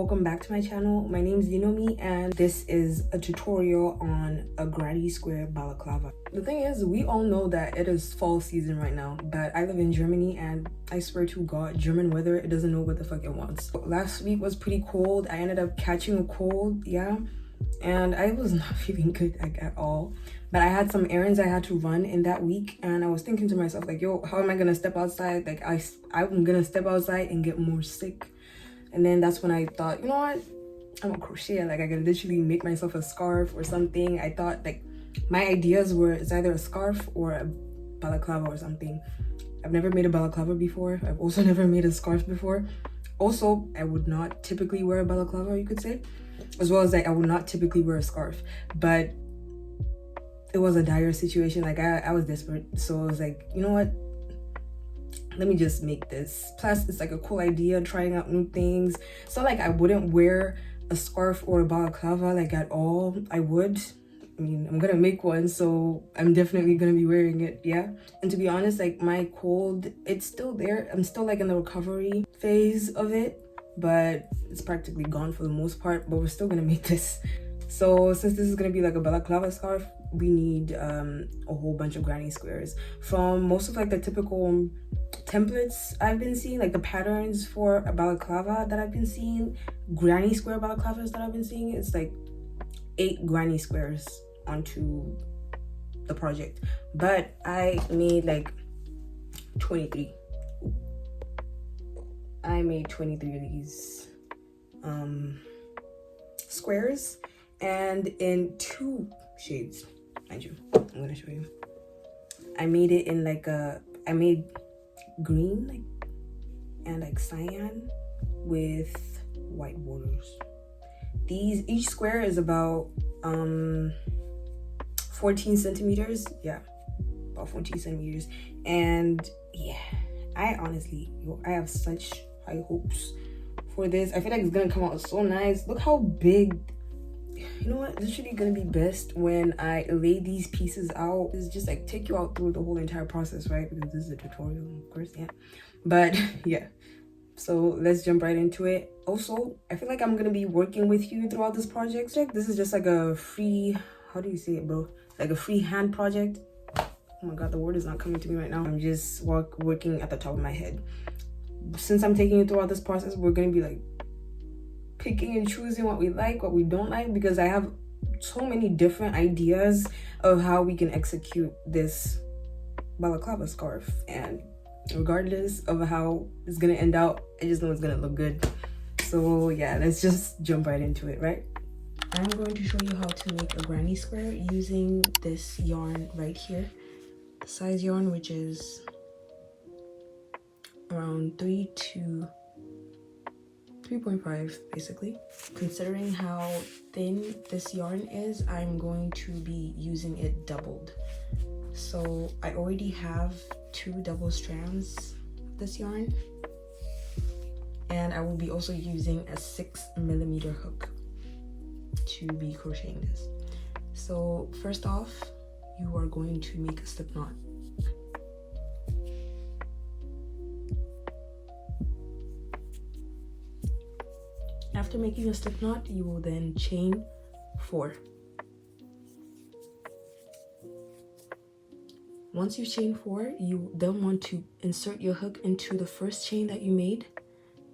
welcome back to my channel. My name is Dinomi and this is a tutorial on a granny square balaclava. The thing is, we all know that it is fall season right now, but I live in Germany and I swear to God, German weather, it doesn't know what the fuck it wants. Last week was pretty cold. I ended up catching a cold, yeah, and I was not feeling good like at all. But I had some errands I had to run in that week, and I was thinking to myself like, yo, how am I gonna step outside? Like I'm gonna step outside and get more sick. And then that's when I thought, you know what, I'm a crocheter, like I can literally make myself a scarf or something. I thought like my ideas were it's either a scarf or a balaclava or something. I've never made a balaclava before. I've also never made a scarf before. Also, I would not typically wear a balaclava, you could say, as well as like I would not typically wear a scarf. But it was a dire situation. Like I was desperate, so I was like, you know what, let me just make this. Plus it's like a cool idea, trying out new things. So like I wouldn't wear a scarf or a balaclava like at all. I mean, I'm gonna make one, so I'm definitely gonna be wearing it, yeah. And to be honest, like my cold, it's still there. I'm still like in the recovery phase of it, but it's practically gone for the most part. But we're still gonna make this. So since this is gonna be like a balaclava scarf, we need a whole bunch of granny squares from most of like the typical templates I've been seeing, like the patterns for a balaclava that I've been seeing, granny square balaclavas that I've been seeing. It's like 8 granny squares onto the project, but I made like 23. I made 23 of these squares, and in 2 shades, mind you. I'm gonna show you. I made it in like I made green like and like cyan with white borders. Each square is about 14 centimeters, yeah, about 14 centimeters. And yeah, I have such high hopes for this. I feel like it's gonna come out so nice. Look how big. You know what, this should be gonna be best when I lay these pieces out. It's just like take you out through the whole entire process, right? Because this is a tutorial, of course, yeah. But yeah, so let's jump right into it. Also, I feel like I'm gonna be working with you throughout this project. This is just like a free, how do you say it, bro? Like a free hand project. Oh my God, the word is not coming to me right now. I'm just working at the top of my head. Since I'm taking you throughout this process, we're gonna be like picking and choosing what we like, what we don't like, because I have so many different ideas of how we can execute this balaclava scarf. And regardless of how it's gonna end out, I just know it's gonna look good. So yeah, let's just jump right into it, right? I'm going to show you how to make a granny square using this yarn right here, the size yarn, which is around 3 to 3.5 basically. Considering how thin this yarn is, I'm going to be using it doubled. So I already have 2 double strands of this yarn, and I will be also using a 6mm hook to be crocheting this. So first off, you are going to make a slip knot. After making a slip knot, you will then chain 4. Once you chain 4, you then want to insert your hook into the first chain that you made,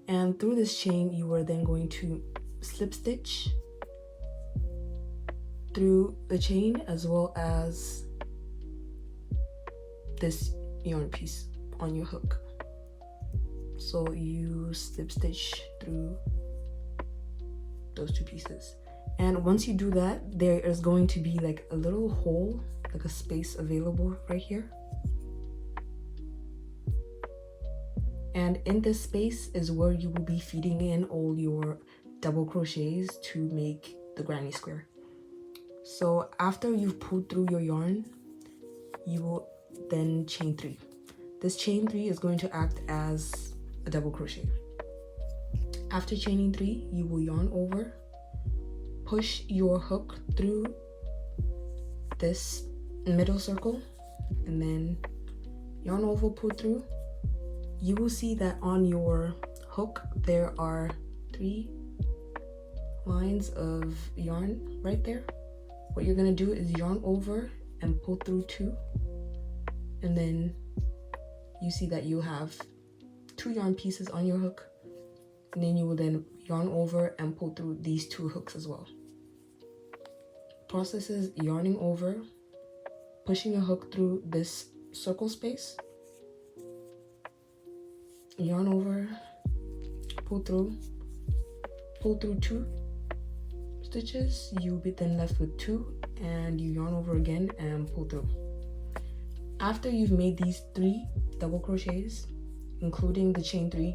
and through this chain you are then going to slip stitch through the chain as well as this yarn piece on your hook. So you slip stitch through those 2 pieces, and once you do that, there is going to be like a little hole, like a space available right here, and in this space is where you will be feeding in all your double crochets to make the granny square. So after you've pulled through your yarn, you will then chain 3. This chain 3 is going to act as a double crochet. After chaining 3, you will yarn over, push your hook through this middle circle, and then yarn over, pull through. You will see that on your hook there are 3, lines of yarn right there, what you're gonna do is yarn over and pull through 2, and then you see that you have 2 yarn pieces on your hook, and then you will then yarn over and pull through these 2 hooks as well. Process is yarning over, pushing your hook through this circle space, yarn over, pull through 2 stitches. You'll be then left with 2, and you yarn over again and pull through. After you've made these 3 double crochets, including the chain 3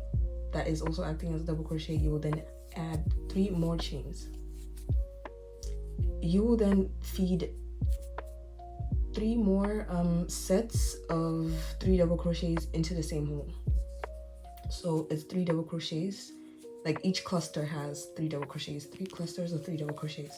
that is also acting as a double crochet, you will then add 3 more chains. You will then feed 3 more sets of 3 double crochets into the same hole. So it's 3 double crochets. Like each cluster has 3 double crochets, 3 clusters of 3 double crochets.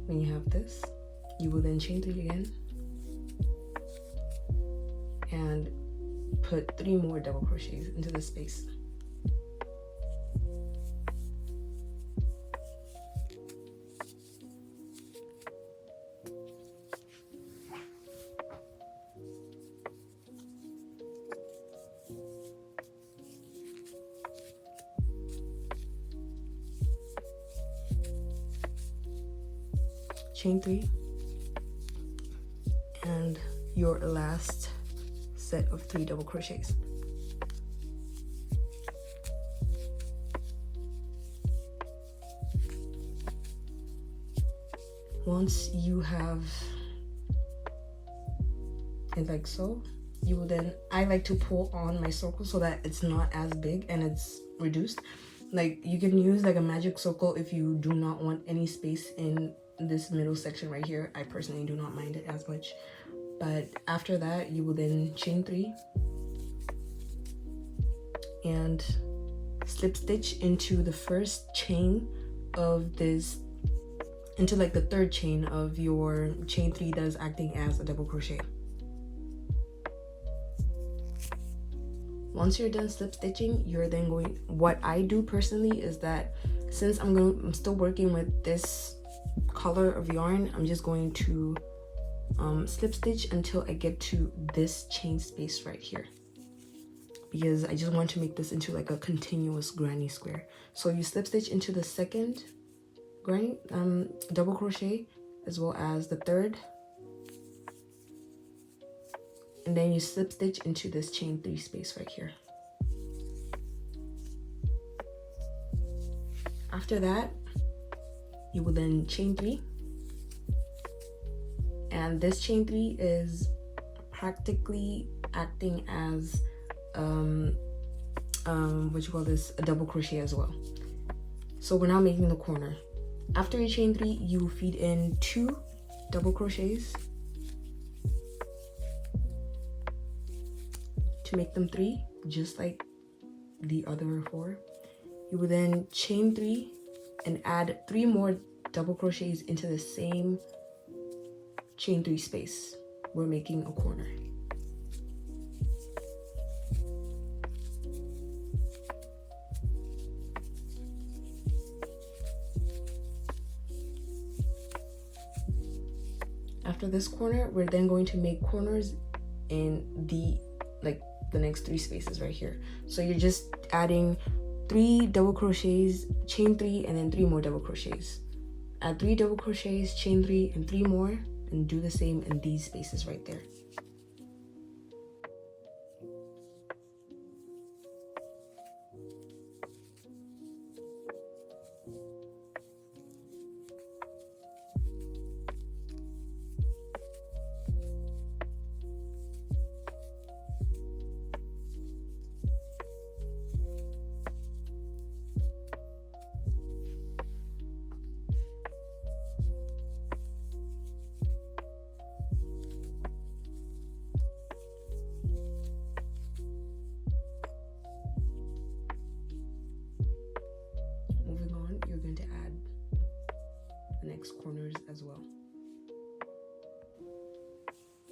When you have this, you will then chain 3 again and put 3 more double crochets into the space. Chain 3 and your last set of 3 double crochets. Once you have it like so, you will then, I like to pull on my circle so that it's not as big and it's reduced. Like you can use like a magic circle if you do not want any space in this middle section right here. I personally do not mind it as much. But after that, you will then chain 3 and slip stitch into the first chain of this, into like the 3rd chain of your chain 3 that is acting as a double crochet. Once you're done slip stitching, you're then going, what I do personally is that since I'm still working with this color of yarn, I'm just going to slip stitch until I get to this chain space right here, because I just want to make this into like a continuous granny square. So you slip stitch into the 2nd granny double crochet as well as the 3rd, and then you slip stitch into this chain 3 space right here. After that, you will then chain 3, and this chain 3 is practically acting as what you call this, a double crochet as well. So we're now making the corner. After you chain 3, you feed in 2 double crochets to make them 3, just like the other 4. You will then chain 3 and add 3 more double crochets into the same chain 3 space. We're making a corner. After this corner, we're then going to make corners in the next 3 spaces right here. So you're just adding 3 double crochets, chain 3, and then 3 more double crochets. Add 3 double crochets, chain 3, and 3 more, and do the same in these spaces right there.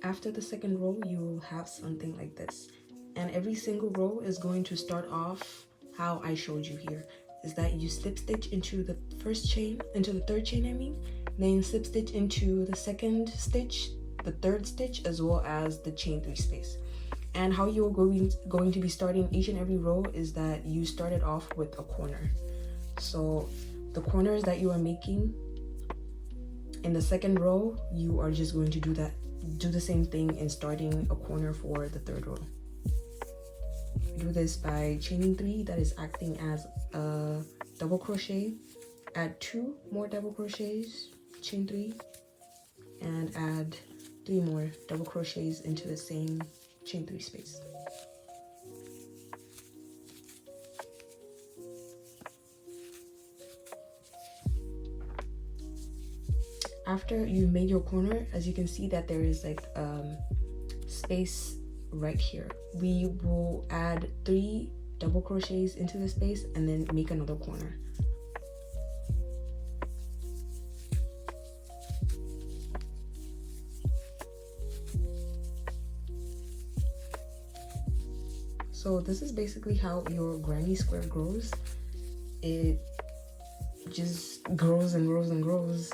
After the second row, you will have something like this, and every single row is going to start off how I showed you here, is that you slip stitch into the first chain, into the third chain I mean, then slip stitch into the second stitch, the third stitch, as well as the chain 3 space. And how you're going to be starting each and every row is that you started off with a corner. So the corners that you are making in the second row, you are just going to do the same thing in starting a corner for the third row. Do this by chaining 3, that is acting as a double crochet, add 2 more double crochets, chain 3, and add 3 more double crochets into the same chain 3 space. After you made your corner, as you can see that there is like space right here, we will add 3 double crochets into the space and then make another corner. So this is basically how your granny square grows. It just grows and grows and grows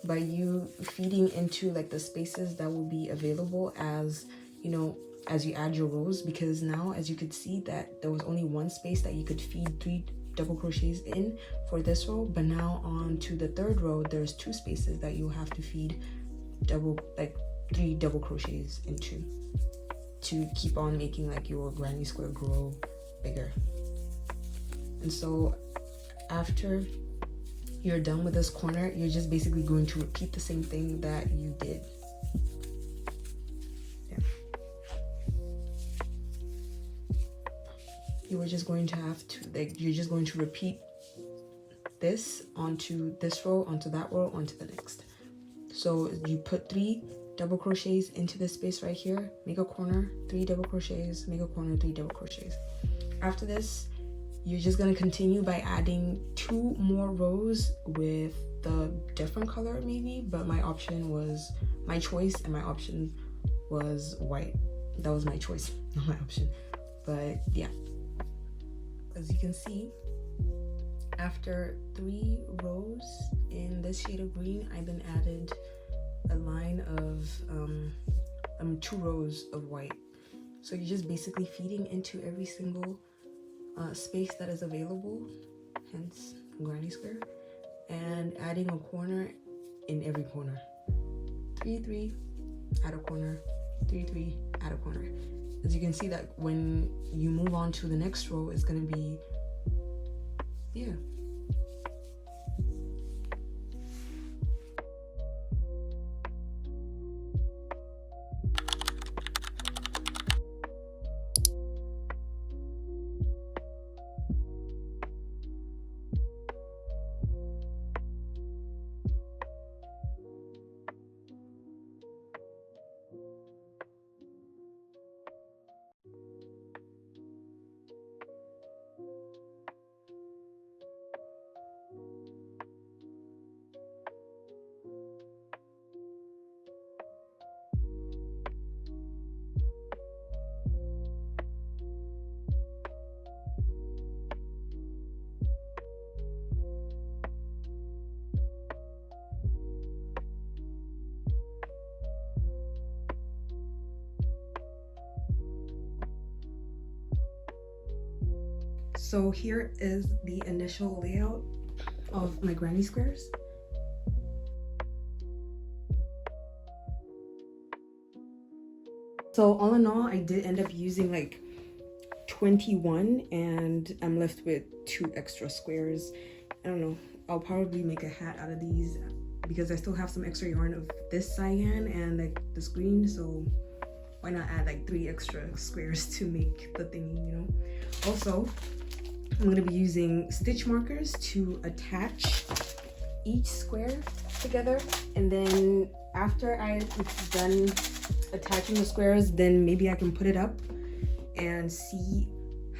by you feeding into like the spaces that will be available as, you know, as you add your rows, because now as you could see that there was only one space that you could feed 3 double crochets in for this row, but now on to the third row there's 2 spaces that you have to feed 3 double crochets into to keep on making like your granny square grow bigger. And so after you're done with this corner, you're just basically going to repeat the same thing that you did. You are just going to have to, like, you're just going to repeat this onto this row, onto that row, onto the next. So you put 3 double crochets into this space right here, make a corner, 3 double crochets, make a corner, 3 double crochets. After this, you're just going to continue by adding 2 more rows with the different color maybe, but my choice and my option was white. That was my choice, not my option. But yeah, as you can see, after 3 rows in this shade of green, I then added a line of 2 rows of white. So you're just basically feeding into every single space that is available, hence granny square, and adding a corner in every corner. 3 3, add a corner, 3 3, add a corner. As you can see that when you move on to the next row, it's going to be, yeah. So here is the initial layout of my granny squares. So all in all, I did end up using like 21 and I'm left with 2 extra squares. I don't know, I'll probably make a hat out of these because I still have some extra yarn of this cyan and like this green, so why not add like 3 extra squares to make the thingy, you know? Also, I'm going to be using stitch markers to attach each square together, and then after I'm done attaching the squares, then maybe I can put it up and see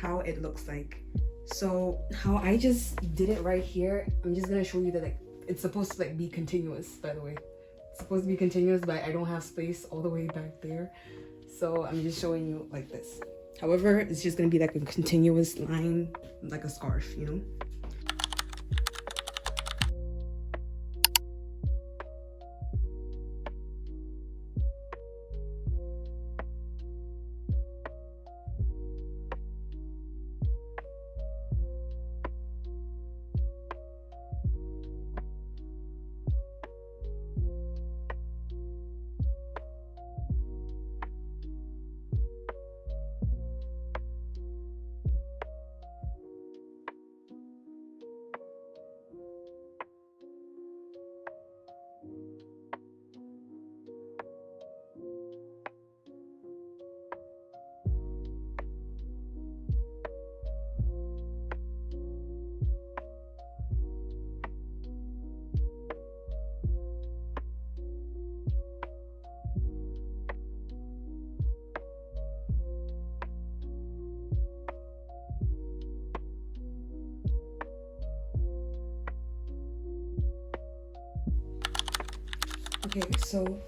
how it looks like. So how I just did it right here, I'm just going to show you that like it's supposed to like be continuous, by the way. supposed to be continuous, but I don't have space all the way back there, so I'm just showing you like this. However, it's just gonna be like a continuous line, like a scarf, you know. Okay, so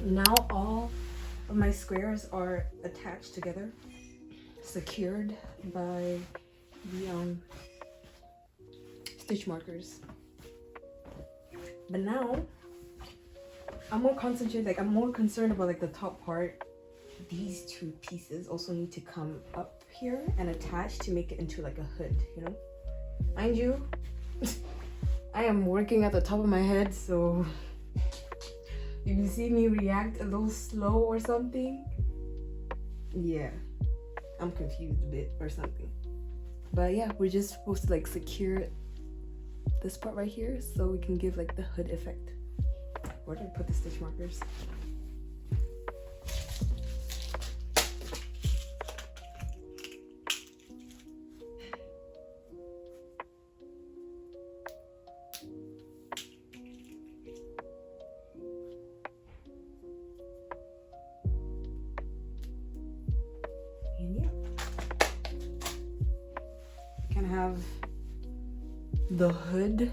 now all of my squares are attached together, secured by the stitch markers. But now I'm more concentrated, like I'm more concerned about like the top part. These two pieces also need to come up here and attach to make it into like a hood, you know. Mind you, I am working at the top of my head, so if you see me react a little slow or something, yeah, I'm confused a bit or something. But yeah, we're just supposed to like secure this part right here so we can give like the hood effect. Where did I put the stitch markers? And yeah, you can have the hood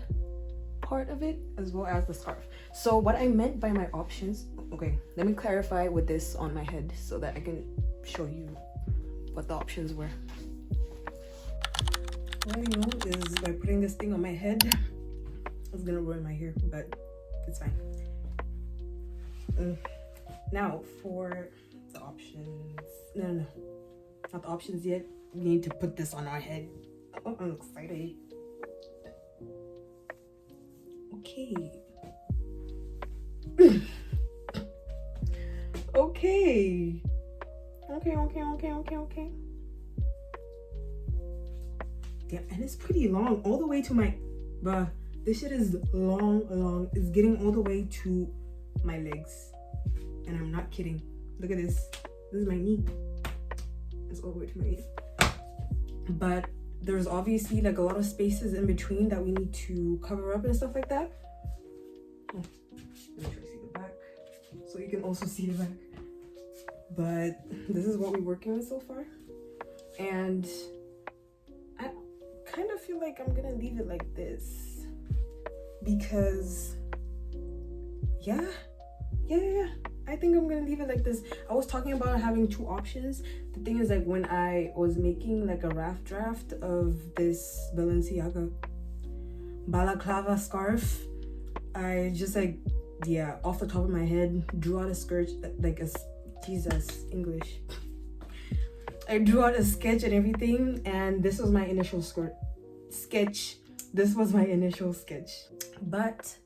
part of it as well as the scarf. So what I meant by my options, okay, let me clarify with this on my head so that I can show you what the options were. All I know is by putting this thing on my head, it's gonna ruin my hair, but it's fine. Now for the options, no, not the options yet. We need to put this on our head. Oh, I'm excited. Okay. Okay. Yeah, and it's pretty long, all the way to my, bruh, this shit is long. It's getting all the way to my legs. And I'm not kidding. Look at this. This is my knee. It's all the way to my knee. But there's obviously like a lot of spaces in between that we need to cover up and stuff like that. Oh, let me try to see the back so you can also see the back. But this is what we're working with so far, and I kind of feel like I'm gonna leave it like this because yeah, I think I'm gonna leave it like this. I was talking about having two options. The thing is, like, when I was making like a rough draft of this Balenciaga balaclava scarf, I just like, yeah, off the top of my head drew out a skirt, like a, Jesus, English. I drew out a sketch and everything, and this was my initial sketch. This was my initial sketch. But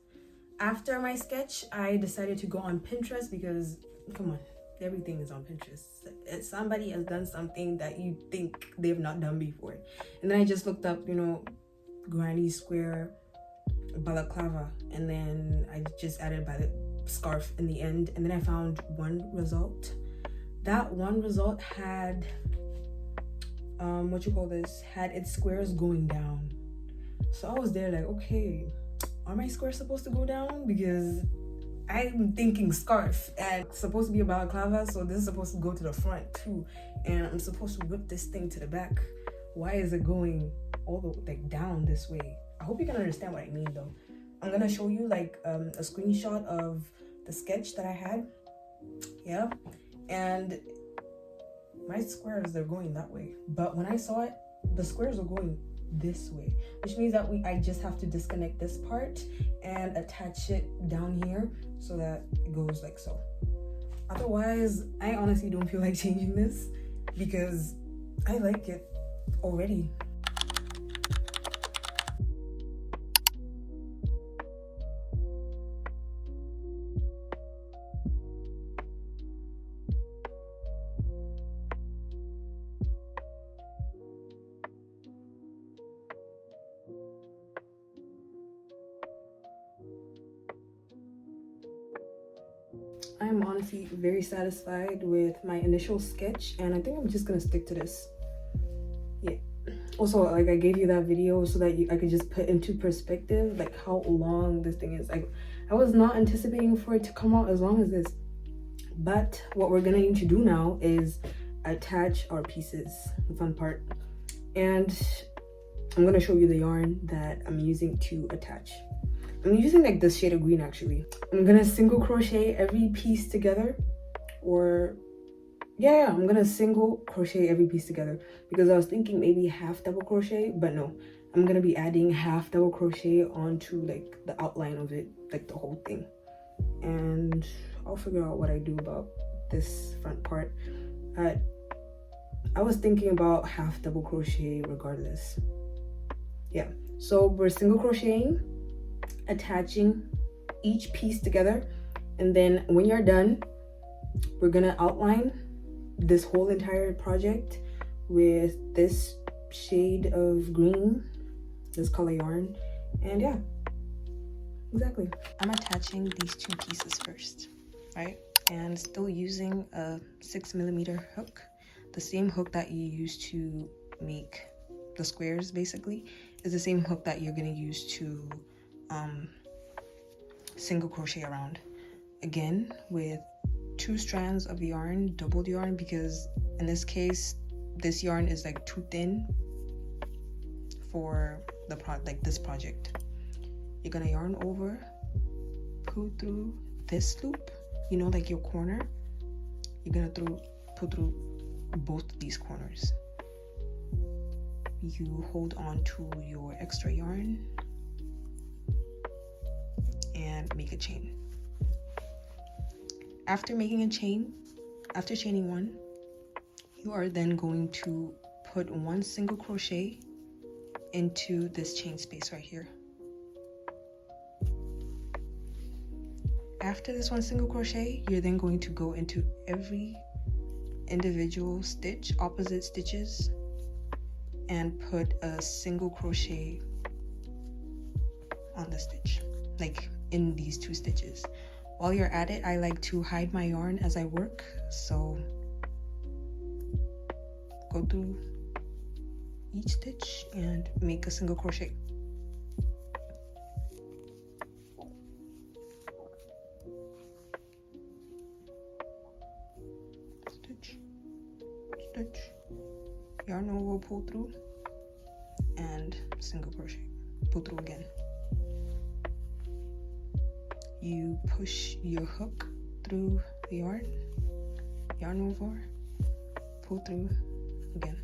after my sketch, I decided to go on Pinterest because, come on, everything is on Pinterest. Somebody has done something that you think they've not done before. And then I just looked up, you know, granny square balaclava, and then I just added by the scarf in the end, and then I found one result. That one result had had its squares going down. So I was there like, okay, are my squares supposed to go down? Because I'm thinking scarf and it's supposed to be a balaclava, so this is supposed to go to the front too, and I'm supposed to whip this thing to the back. Why is it going all the like down this way? I hope you can understand what I mean though. I'm gonna show you like a screenshot of the sketch that I had. Yeah, and my squares, they're going that way, but when I saw it, the squares are going this way, which means that I just have to disconnect this part and attach it down here so that it goes like so. Otherwise, I honestly don't feel like changing this because I like it already. I am honestly very satisfied with my initial sketch, and I think I'm just gonna stick to this. Yeah. Also, like, I gave you that video so that I could just put into perspective like how long this thing is. Like, I was not anticipating for it to come out as long as this. But what we're gonna need to do now is attach our pieces, the fun part. And I'm gonna show you the yarn that I'm using to attach. I'm using like this shade of green actually. I'm gonna single crochet every piece together, or yeah, I'm gonna single crochet every piece together because I was thinking maybe half double crochet, but no, I'm gonna be adding half double crochet onto like the outline of it, like the whole thing. And I'll figure out what I do about this front part. I was thinking about half double crochet regardless. Yeah, so we're single crocheting, attaching each piece together, and then when you're done, we're gonna outline this whole entire project with this shade of green, this color yarn, and yeah, exactly. I'm attaching these two pieces first, right? And still using a 6mm hook, the same hook that you use to make the squares basically is the same hook that you're gonna use to single crochet around. Again, with 2 strands of yarn, doubled yarn, because in this case this yarn is like too thin for the this project. You're gonna yarn over, pull through this loop, you know, like your corner. You're gonna pull through both these corners. You hold on to your extra yarn and make a chain. After making a chain, after chaining 1, you are then going to put 1 single crochet into this chain space right here. After this 1 single crochet, you're then going to go into every individual stitch, opposite stitches, and put a single crochet on the stitch, like in these 2 stitches. While you're at it, I like to hide my yarn as I work, so go through each stitch and make a single crochet. Stitch, stitch, yarn over, pull through, and single crochet, pull through again. You push your hook through the yarn, yarn over, pull through again.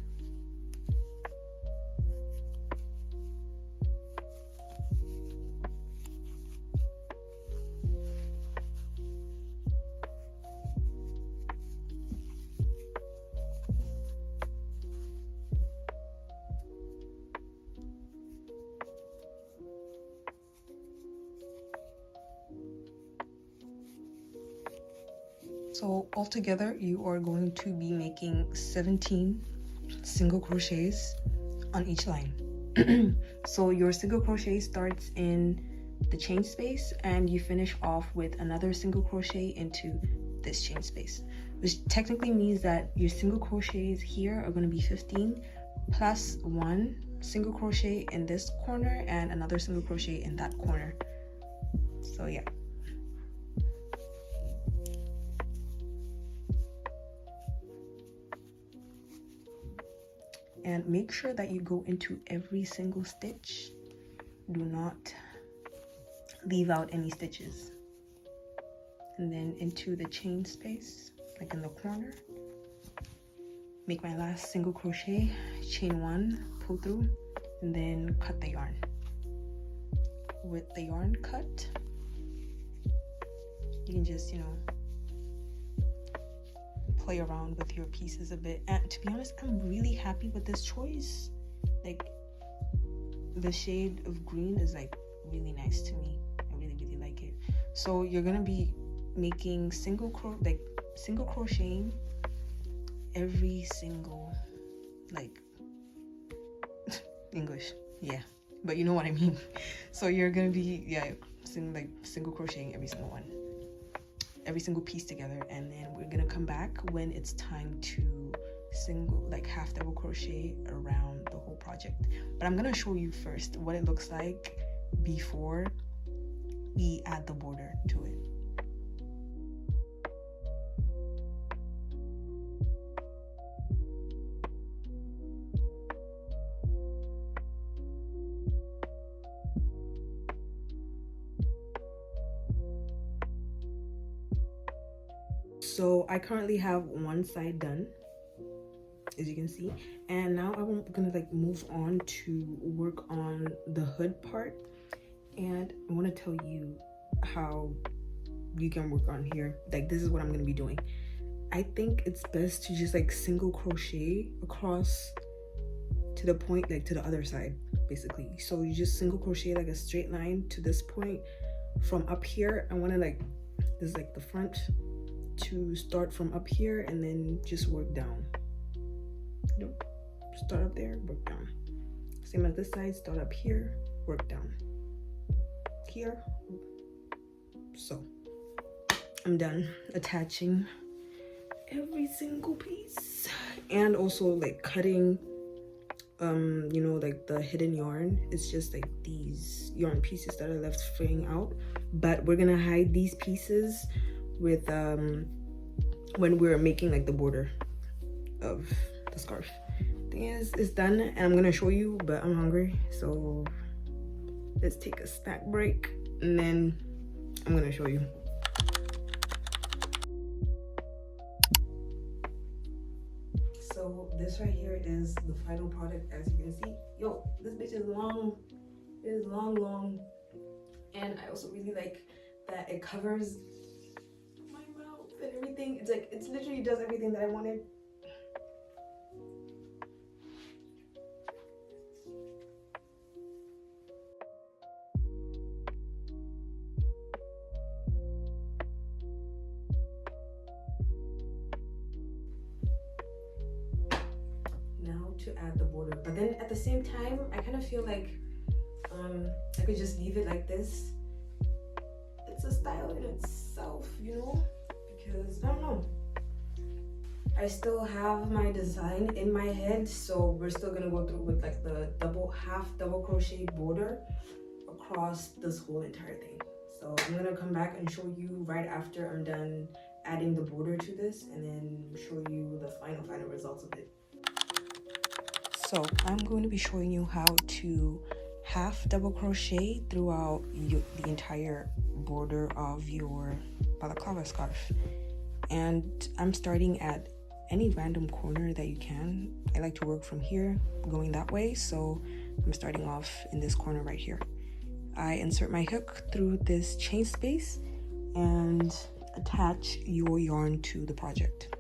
So altogether, you are going to be making 17 single crochets on each line. So your single crochet starts in the chain space and you finish off with another single crochet into this chain space, which technically means that your single crochets here are going to be 15 plus 1 single crochet in this corner and another single crochet in that corner. So yeah. And make sure that you go into every single stitch. Do not leave out any stitches. and then into the chain space, like in the corner. Make my last single crochet, chain 1, pull through, and then cut the yarn. With the yarn cut, you can just, you know, play around with your pieces a bit. And to be honest, I'm really happy with this choice. Like, the shade of green is like really nice to me. I really like it. So you're gonna be making single crocheting every single, like, English, yeah, but you know what I mean. So you're gonna be, yeah, single crocheting every single one, every single piece together, and then we're gonna come back when it's time to half double crochet around the whole project. But I'm gonna show you first what it looks like before we add the border to it. So I currently have one side done, as you can see, and now I'm gonna like move on to work on the hood part. And I want to tell you how you can work on here. Like, this is what I'm gonna be doing. I think it's best to just like single crochet across to the point, like to the other side, basically. So you just single crochet like a straight line to this point. From up here, I want to like, this is like the front, to start from up here and then just work down. You know, start up there, work down. Same as this side, start up here, work down here. So I'm done attaching every single piece, and also like cutting you know, like the hidden yarn. It's just like these yarn pieces that are left fraying out, but we're gonna hide these pieces with when we're making like the border of the scarf. Thing is, it's done, and I'm gonna show you, but I'm hungry, so let's take a snack break and then I'm gonna show you. So this right here is the final product. As you can see, yo, this bitch is long. It is long, and I also really like that it covers my mouth and everything. It's like, it literally does everything that I wanted. Now to add the border, but then at the same time, I kind of feel like I could just leave it like this. It's a style in itself, you know, because I don't know, I still have my design in my head, so we're still gonna go through with like the half double crochet border across this whole entire thing. So I'm gonna come back and show you right after I'm done adding the border to this, and then show you the final results of it. So I'm going to be showing you how to half double crochet throughout the entire border of your balaclava scarf. And I'm starting at any random corner that you can. I like to work from here going that way, so I'm starting off in this corner right here. I insert my hook through this chain space and attach your yarn to the project.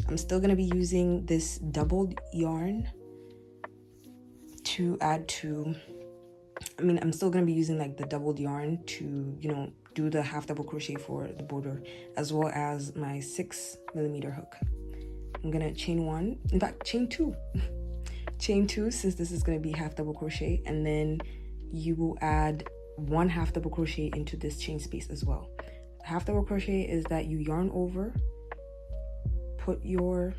I'm still going to be using this doubled yarn to add to, I'm still going to be using like the doubled yarn to, you know, do the half double crochet for the border, as well as my 6mm hook. I'm going to chain 1, in fact, chain 2. Chain 2, since this is going to be half double crochet, and then you will add 1 half double crochet into this chain space as well. Half double crochet is that you yarn over, put your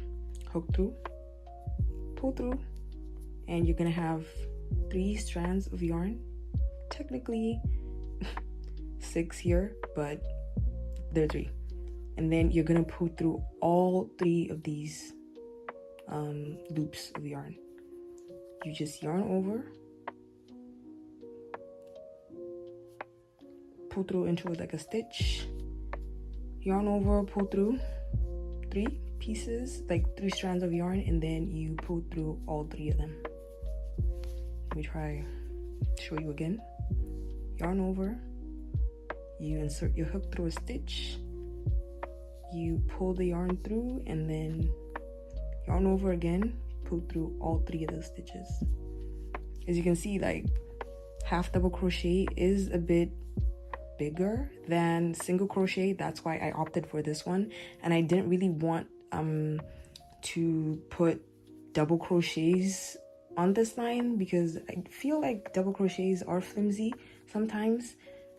hook through, pull through, and you're gonna have 3 strands of yarn. Technically 6 here, but they're 3. And then you're gonna pull through all 3 of these loops of yarn. You just yarn over, pull through into like a stitch, yarn over, pull through 3 pieces, like 3 strands of yarn, and then you pull through all 3 of them. Let me try show you again. Yarn over, you insert your hook through a stitch, you pull the yarn through, and then yarn over again, pull through all 3 of those stitches. As you can see, like half double crochet is a bit bigger than single crochet. That's why I opted for this one, and I didn't really want to put double crochets on this line because I feel like double crochets are flimsy sometimes,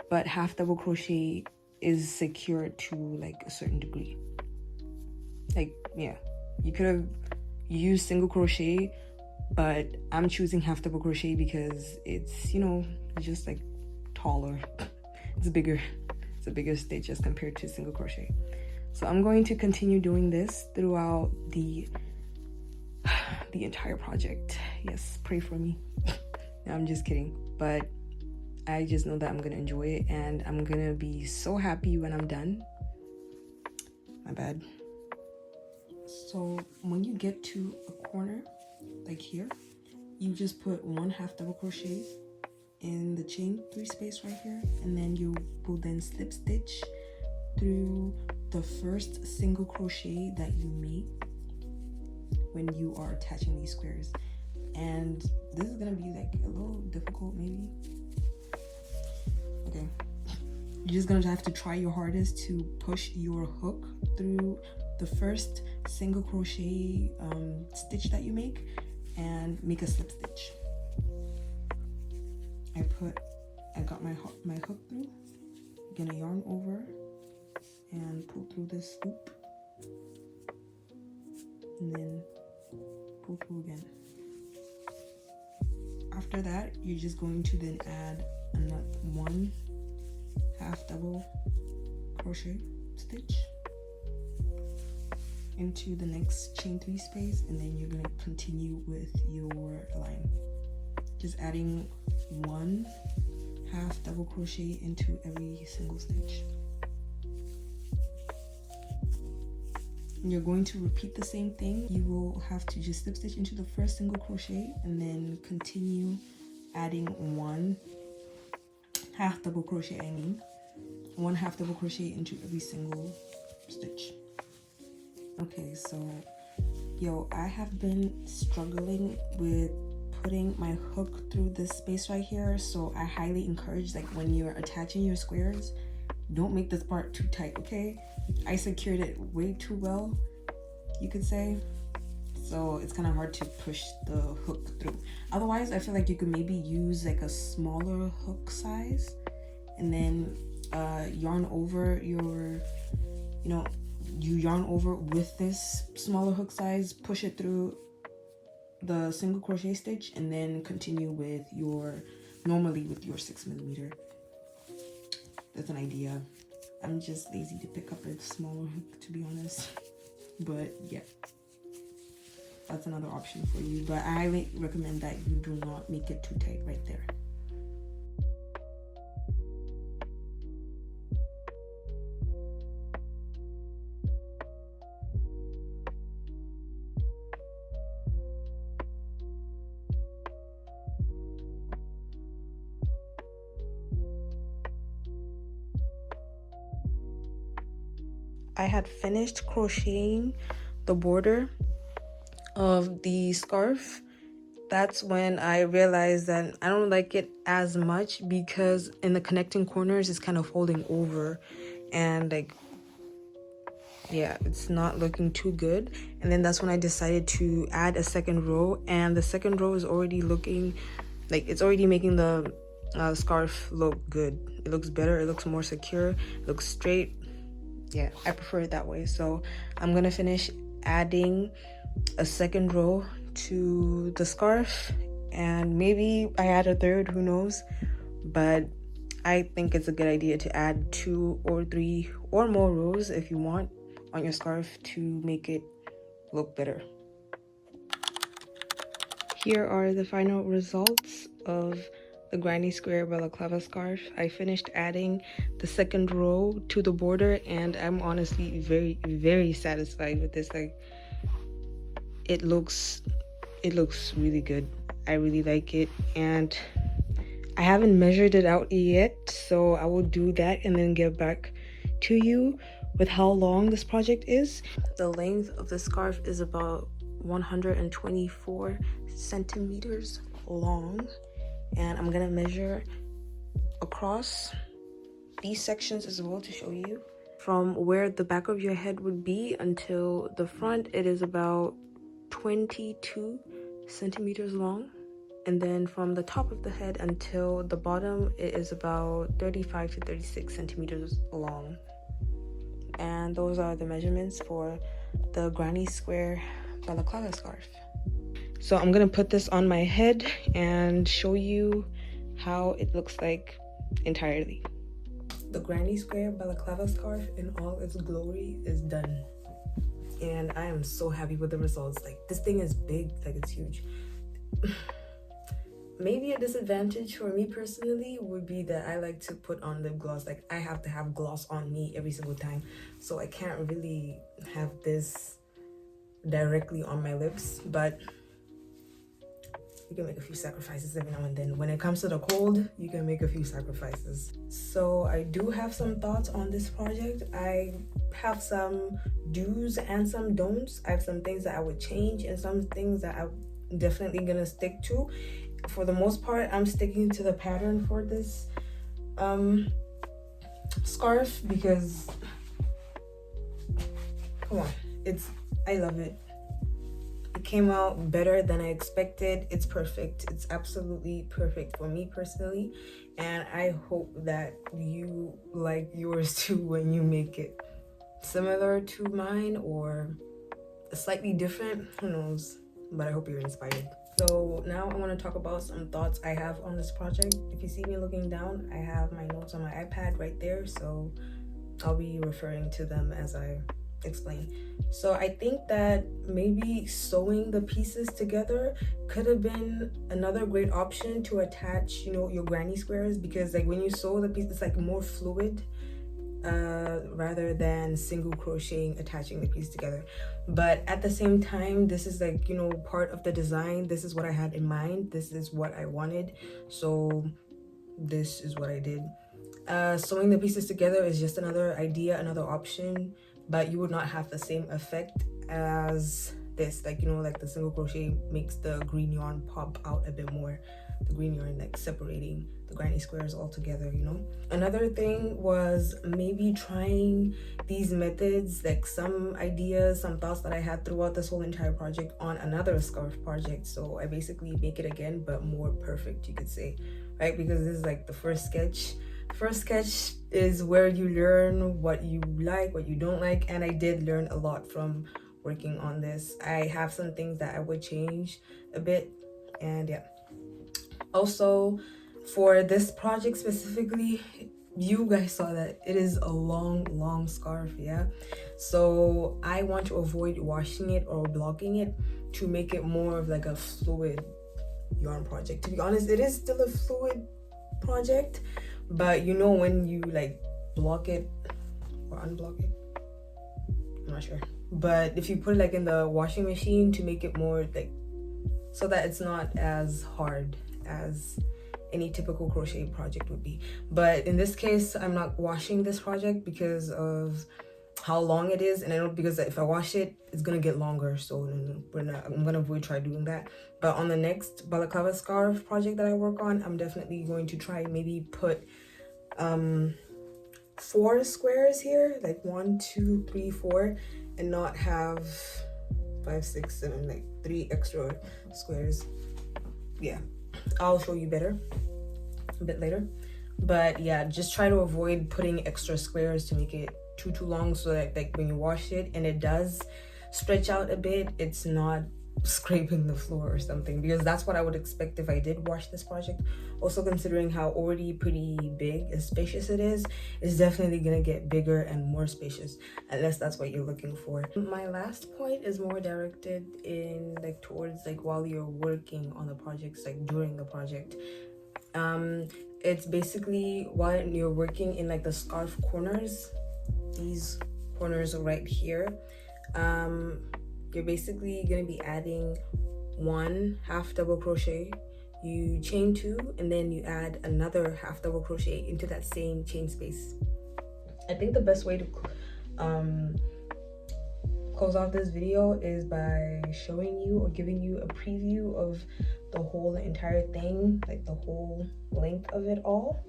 but half double crochet is secure to like a certain degree. Like, yeah, you could have used single crochet, but I'm choosing half double crochet because it's, you know, just like taller. It's a bigger stitch as compared to single crochet. So I'm going to continue doing this throughout the entire project. Yes, pray for me. No, I'm just kidding, but I just know that I'm gonna enjoy it, and I'm gonna be so happy when I'm done. My bad. So when you get to a corner like here, you just put 1 half double crochet in the chain 3 space right here, and then you will then slip stitch through the first single crochet that you make when you are attaching these squares. And this is gonna be like a little difficult maybe. Okay, you're just gonna have to try your hardest to push your hook through the first single crochet stitch that you make and make a slip stitch. I got my hook through, gonna yarn over and pull through this loop, and then pull through again. After that, you're just going to then add another 1 half double crochet stitch into the next chain 3 space, and then you're going to continue with your line, just adding 1 half double crochet into every single stitch. And you're going to repeat the same thing. You will have to just slip stitch into the first single crochet and then continue adding 1 half double crochet, 1 half double crochet into every single stitch. Okay, so I have been struggling with putting my hook through this space right here, so I highly encourage, like, when you're attaching your squares, don't make this part too tight, okay? I secured it way too well, you could say, so it's kind of hard to push the hook through. Otherwise, I feel like you could maybe use like a smaller hook size and then yarn over your, you yarn over with this smaller hook size, push it through the single crochet stitch, and then continue with your, normally with your 6mm. That's an idea. I'm just lazy to pick up a smaller hook, to be honest. But yeah, that's another option for you. But I highly recommend that you do not make it too tight right there. I had finished crocheting the border of the scarf. That's when I realized that I don't like it as much because in the connecting corners it's kind of folding over, and like, yeah, it's not looking too good. And then that's when I decided to add a second row, and the second row is already looking like it's already making the scarf look good. It looks better, it looks more secure, it looks straight. Yeah, I prefer it that way. So I'm gonna finish adding a second row to the scarf, and maybe I add a third, who knows, but I think it's a good idea to add 2 or 3 or more rows if you want on your scarf to make it look better. Here are the final results of the granny square balaclava scarf. I finished adding the second row to the border, and I'm honestly very satisfied with this. Like, it looks really good. I really like it, and I haven't measured it out yet, so I will do that and then get back to you with how long this project is. The length of the scarf is about 124 centimeters long, and I'm gonna measure across these sections as well to show you. From where the back of your head would be until the front, it is about 22 centimeters long. And then from the top of the head until the bottom, it is about 35 to 36 centimeters long. And those are the measurements for the granny square balaclava scarf. So I'm gonna put this on my head and show you how it looks like entirely. The granny square balaclava scarf in all its glory is done. And I am so happy with the results. Like, this thing is big, like it's huge. Maybe a disadvantage for me personally would be that I like to put on lip gloss. Like, I have to have gloss on me every single time, so I can't really have this directly on my lips, but you can make a few sacrifices every now and then. When it comes to the cold, you can make a few sacrifices. So I do have some thoughts on this project. I have some do's and some don'ts. I have some things that I would change and some things that I'm definitely gonna stick to. For the most part, I'm sticking to the pattern for this scarf because, come on, I love it. It came out better than I expected. It's perfect. It's absolutely perfect for me personally, and I hope that you like yours too when you make it. Similar to mine or slightly different, who knows, but I hope you're inspired. So now I want to talk about some thoughts I have on this project. If you see me looking down, I have my notes on my iPad right there, so I'll be referring to them as I explain. So I think that maybe sewing the pieces together could have been another great option to attach, you know, your granny squares, because like when you sew the piece, it's like more fluid rather than single crocheting, attaching the piece together. But at the same time, this is like, you know, part of the design. This is what I had in mind. This is what I wanted. So this is what I did. Sewing the pieces together is just another idea, another option, but you would not have the same effect as this. Like, you know, like the single crochet makes the green yarn pop out a bit more. The green yarn like separating the granny squares all together, you know. Another thing was maybe trying these methods, like some ideas, some thoughts that I had throughout this whole entire project on another scarf project. So I basically make it again, but more perfect, you could say, right? Because this is like the first sketch. First sketch is where you learn what you like, what you don't like, and I did learn a lot from working on this. I have some things that I would change a bit, and yeah. Also, for this project specifically, you guys saw that it is a long scarf, yeah? So I want to avoid washing it or blocking it to make it more of like a fluid yarn project. To be honest, it is still a fluid project, but you know, when you like block it or unblock it, I'm not sure, but if you put it like in the washing machine to make it more like, so that it's not as hard as any typical crochet project would be. But in this case, I'm not washing this project because of how long it is, and I know because if I wash it, it's gonna get longer, so I'm gonna avoid try doing that. But on the next balaclava scarf project that I work on, I'm definitely going to try maybe put 4 squares here, like 1, 2, 3, 4, and not have 5, 6, 7, like 3 extra squares. Yeah, I'll show you better a bit later, but yeah, just try to avoid putting extra squares to make it too long, so that like when you wash it and it does stretch out a bit, it's not scraping the floor or something, because that's what I would expect if I did wash this project. Also, considering how already pretty big and spacious it is, it's definitely gonna get bigger and more spacious, unless that's what you're looking for. My last point is more directed in like towards like while you're working on the projects, like during the project. It's basically when you're working in like the scarf corners, these corners right here, you're basically going to be adding 1 half double crochet, you chain 2, and then you add another half double crochet into that same chain space. I think the best way to close off this video is by showing you or giving you a preview of the whole entire thing, like the whole length of it all.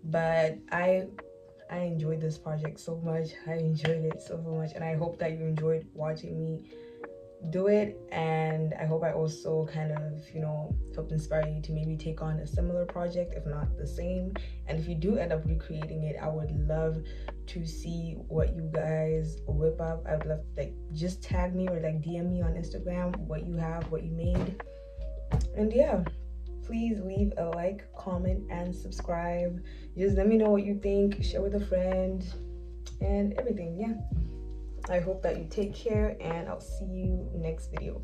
But I enjoyed this project so much. I enjoyed it so much, and I hope that you enjoyed watching me do it. And I hope I also kind of, you know, helped inspire you to maybe take on a similar project, if not the same. And if you do end up recreating it, I would love to see what you guys whip up. I would love, like, just tag me or like DM me on Instagram what you have, what you made. And yeah, please leave a like, comment, and subscribe. Just let me know what you think, share with a friend, and everything. Yeah, I hope that you take care, and I'll see you next video.